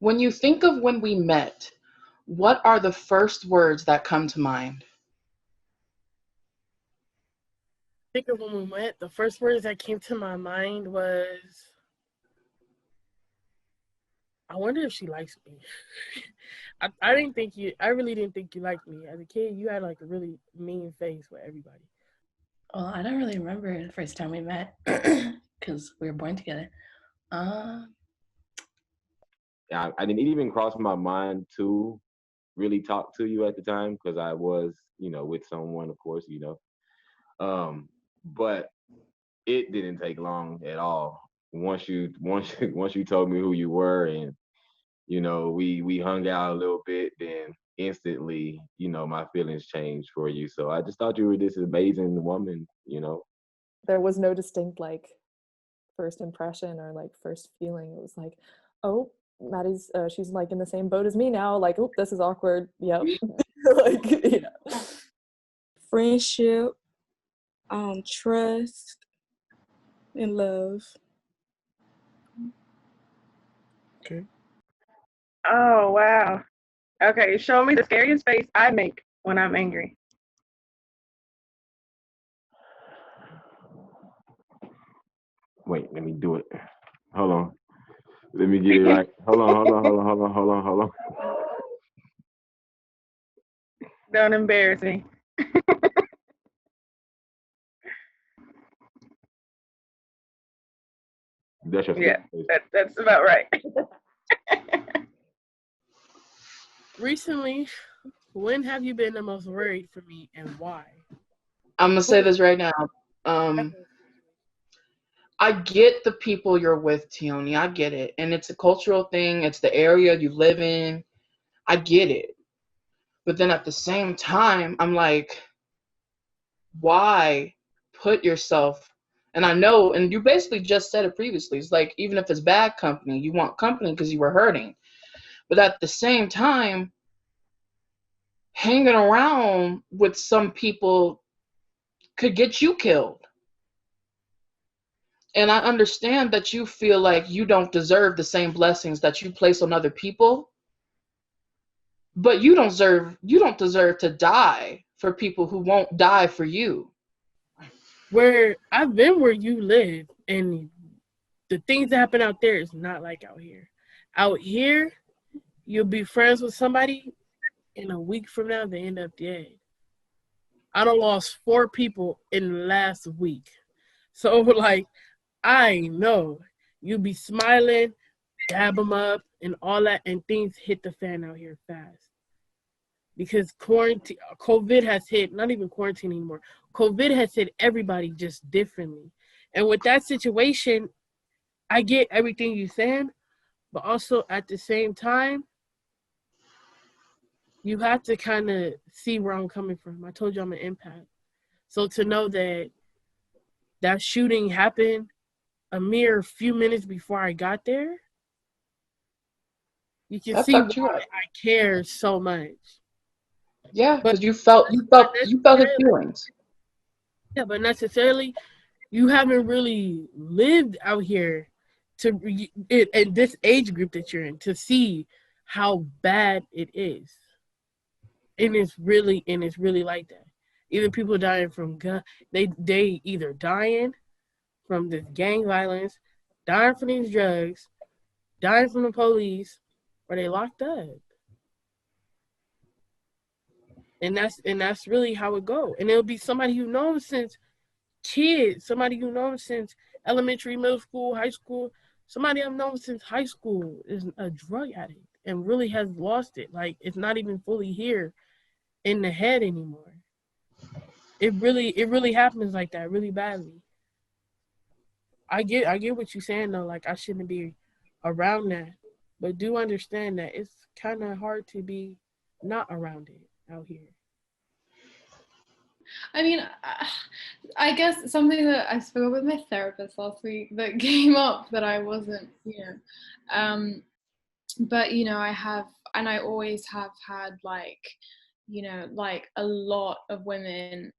When you think of when we met, what are the first words that come to mind? Think of when we went. The first words that came to my mind was, "I wonder if she likes me." I didn't think you. I really didn't think you liked me as a kid. You had like a really mean face with everybody. Well, I don't really remember the first time we met because we were born together. Um, I didn't even cross my mind to really talk to you at the time because I was, with someone, of course, Um, but it didn't take long at all. Once you told me who you were, and we hung out a little bit, then instantly, my feelings changed for you. So I just thought you were this amazing woman. There was no distinct like first impression or like first feeling. It was like, oh, Maddie's she's like in the same boat as me now. Like, oh, this is awkward. Yep. Like, Friendship, trust, and love. Okay. Oh, wow. Okay, show me the scariest face I make when I'm angry. Wait, let me do it. Hold on. Let me get it right. Hold on, hold on, hold on, hold on, hold on, hold on. Don't embarrass me. That's your Yeah, face. that's about right. Recently, when have you been the most worried for me and why? I'm gonna say this right now. Um, I get the people you're with, Tioni. I get it, and it's a cultural thing. It's the area you live in. I get it, but then at the same time, I'm like, why put yourself? And I know, and you basically just said it previously. It's like even if it's bad company, you want company because you were hurting. But at the same time, hanging around with some people could get you killed. And I understand that you feel like you don't deserve the same blessings that you place on other people, but you don't deserve to die for people who won't die for you. Where I've been where you live, and the things that happen out there is not like out here. Out here, you'll be friends with somebody, and a week from now, they end up dead. I done lost 4 people in the last week. So, like, I know you be smiling, dab them up, and all that, and things hit the fan out here fast. Because COVID has hit, not even quarantine anymore, COVID has hit everybody just differently. And with that situation, I get everything you're saying, but also at the same time, you have to kind of see where I'm coming from. I told you I'm an empath. So to know that that shooting happened a mere few minutes before I got there, you can That see fucked why you up. I care so much. Yeah, But because you felt his feelings. yeah, but necessarily you haven't really lived out here in this age group that you're in to see how bad it is, and it's really like that. Even people dying from gun, they either dying from this gang violence, dying from these drugs, dying from the police, or they locked up. And that's really how it go. And it'll be somebody you know since kids, somebody you know since elementary, middle school, high school. Somebody I've known since high school is a drug addict and really has lost it. Like it's not even fully here in the head anymore. It really happens like that, really badly. I get what you're saying though. Like I shouldn't be around that, but do understand that it's kind of hard to be not around it out here. I mean, I guess something that I spoke with my therapist last week that came up that I wasn't, but I have, and I always have had like, like a lot of women,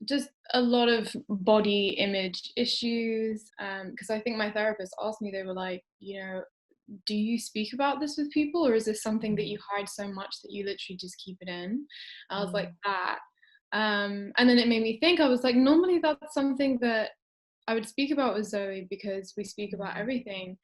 just a lot of body image issues. Because I think my therapist asked me, they were like, do you speak about this with people, or is this something that you hide so much that you literally just keep it in? I was like, that. And then it made me think, I was like, normally that's something that I would speak about with Zoe because we speak about everything.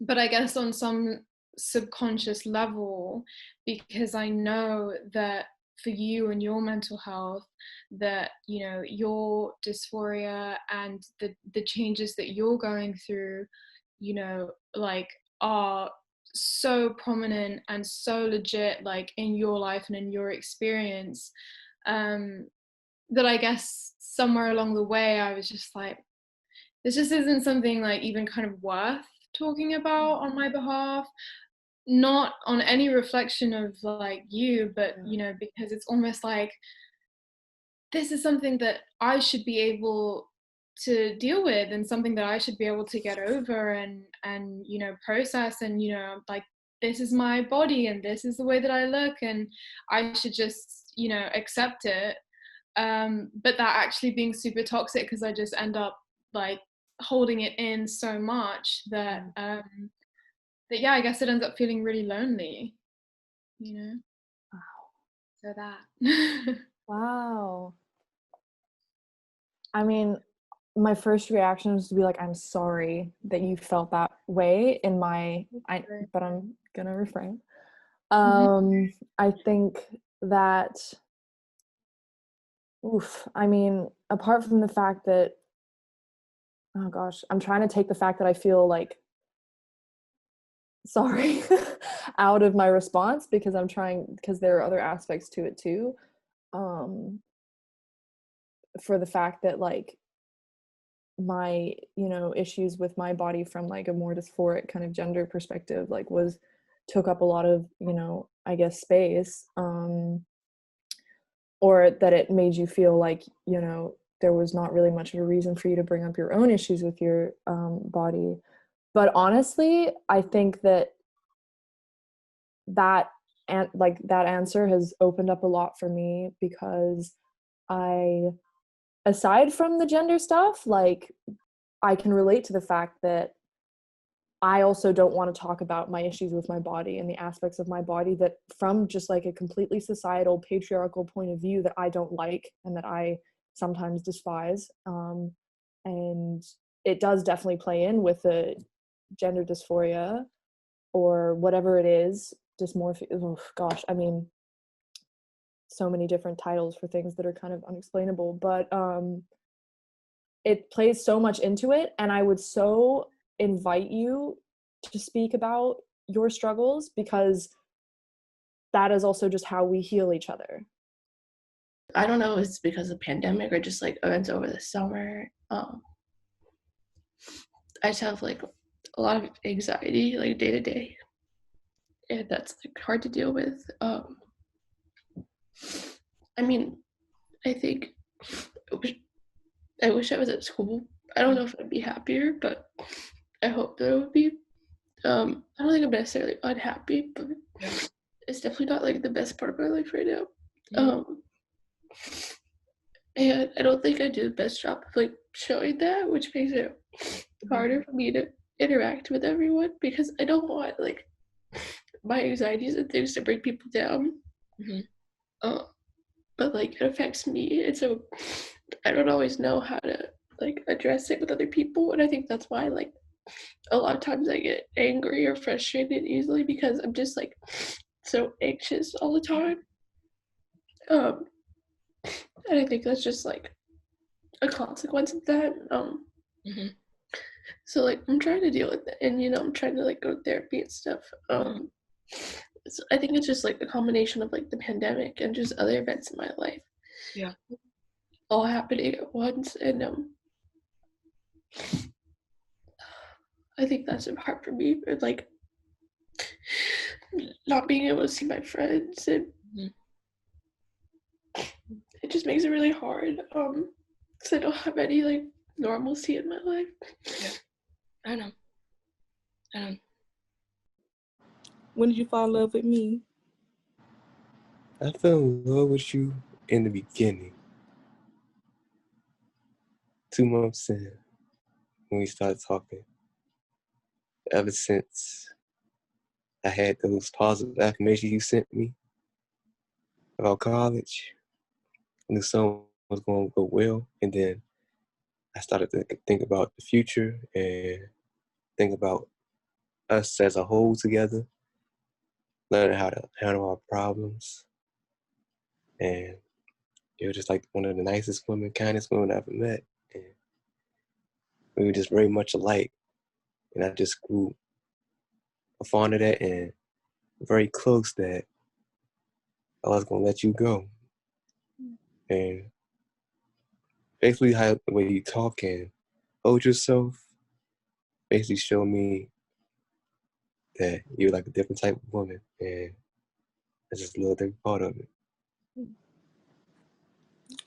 But I guess on some subconscious level, because I know that for you and your mental health, that, you know, your dysphoria and the changes that you're going through, you know, like, are so prominent and so legit, like, in your life and in your experience, that I guess somewhere along the way I was just like, this just isn't something like even kind of worth talking about on my behalf. Not on any reflection of like you, but you know, because it's almost like this is something that I should be able to deal with, and something that I should be able to get over and you know, process, and you know, like, this is my body and this is the way that I look, and I should just, you know, accept it. But that actually being super toxic, because I just end up like holding it in so much that that yeah, I guess it ends up feeling really lonely, you know. Wow. So that. Wow. I mean, my first reaction was to be like, I'm sorry that you felt that way but I'm gonna refrain. I think that, I mean, apart from the fact that, oh gosh, I'm trying to take the fact that I feel like sorry out of my response, because because there are other aspects to it too. For the fact that like my, you know, issues with my body from like a more dysphoric kind of gender perspective, like took up a lot of, you know, I guess space, or that it made you feel like, you know, there was not really much of a reason for you to bring up your own issues with your body. But honestly, I think that answer has opened up a lot for me, because aside from the gender stuff, like, I can relate to the fact that I also don't want to talk about my issues with my body and the aspects of my body that, from just like a completely societal patriarchal point of view, that I don't like and that I sometimes despise. And it does definitely play in with the gender dysphoria or whatever it is, dysmorphia. Oh gosh, I mean, so many different titles for things that are kind of unexplainable, but it plays so much into it, and I would so invite you to speak about your struggles, because that is also just how we heal each other. I don't know if it's because of pandemic or just like events over the summer. I just have like a lot of anxiety like day to day, and that's like hard to deal with. I mean, I think I wish I was at school. I don't know if I'd be happier, but I hope that I would be. I don't think I'm necessarily unhappy, but it's definitely not like the best part of my life right now. And I don't think I do the best job of like showing that, which makes it harder for me to interact with everyone, because I don't want like my anxieties and things to bring people down. But like it affects me, and so I don't always know how to like address it with other people, and I think that's why like a lot of times I get angry or frustrated easily, because I'm just like so anxious all the time. And I think that's just like a consequence of that. So like I'm trying to deal with it, and you know, I'm trying to like go to therapy and stuff. So I think it's just like a combination of like the pandemic and just other events in my life. Yeah. All happening at once, and I think that's hard for me. Or like not being able to see my friends, and it just makes it really hard. Because I don't have any like normalcy in my life. Yeah. I know. When did you fall in love with me? I fell in love with you in the beginning. 2 months in, when we started talking. Ever since, I had those positive affirmations you sent me about college. I knew something was going to go well. And then I started to think about the future and think about us as a whole together, learning how to handle our problems. And you were just like one of the nicest women, kindest women I ever met. And we were just very much alike. And I just grew fond of that and very close that I was going to let you go. And basically how the way you talk and hold yourself basically showed me that you're like a different type of woman. And I just love every part of it.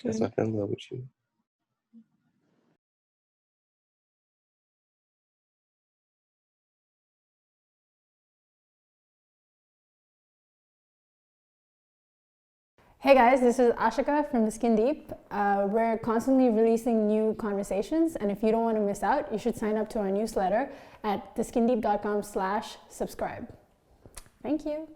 That's why I fell in love with you. Hey guys, this is Ashika from The Skin Deep. We're constantly releasing new conversations, and if you don't want to miss out, you should sign up to our newsletter at theskindeep.com/subscribe. Thank you.